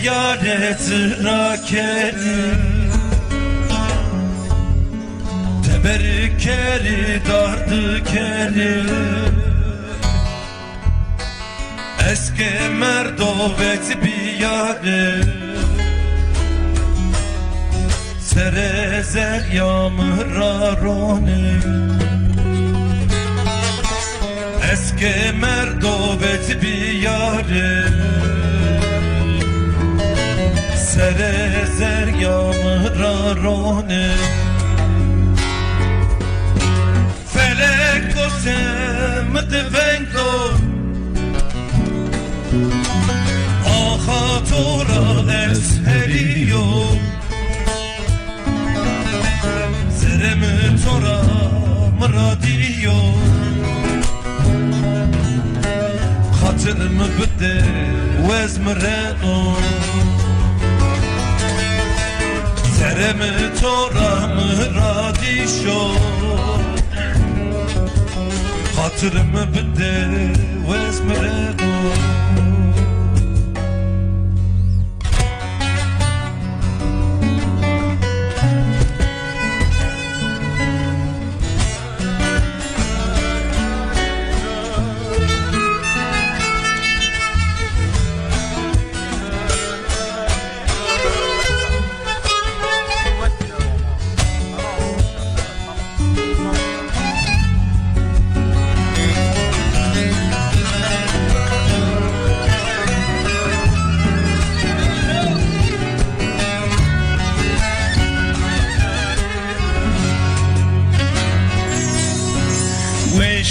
yaret rakeri Teberi keri dardı keri Eski merdovet biyare Serezer yağmurarone Eski merdovet biyare Serezer yağmurarone Felek kosem devengdo Ahatora esheriyo Zeremi tora mradiyo Hatırımı bide vezmreno Zeremi tora mradişo Hatırımı bide vezmreno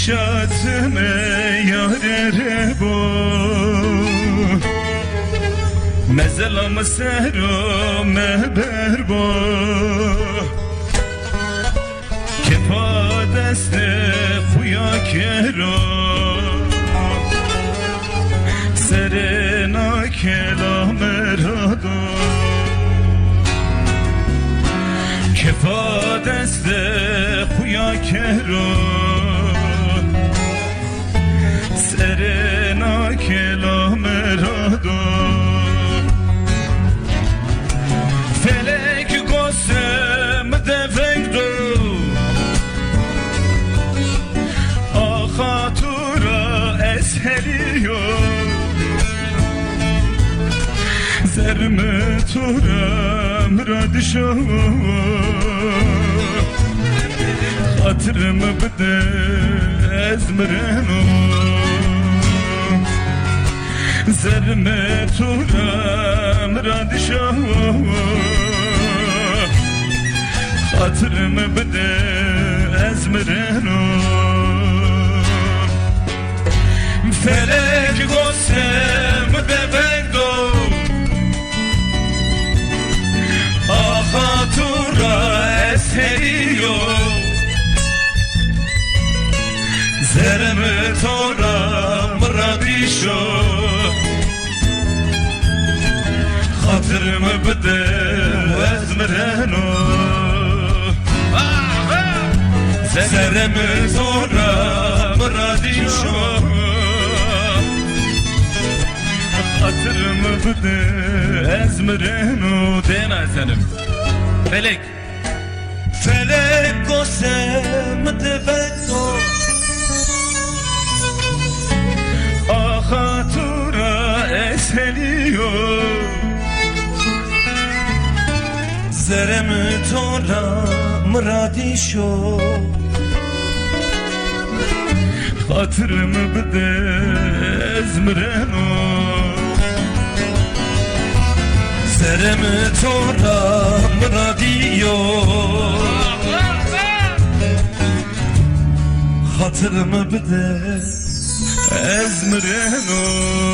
Şatme yarere bo Mezelam sero meber bo Kepa deste fuya kero Serena kelamerado Kepa deste fuya kero Serena kelamerado Felek gosem devengdo Ahatura esheriyo Zerme tura mradişo Hatırımı bide ezmreno Zerme turam radişo Hatırımı bide ezmreno Felek gosem devengdo Ahatura esheriyo Zerme turam radişo Hatırımı bide vezmreno Zeremi zora mradişo Hatırımı bide ezmreno Dena senim Felek Felek kosem devengdo Ahatura esheliyo Zeremi tora mradişo Hatırımı bide ezmreno Zeremi tora mradiyo Hatırımı bide ezmreno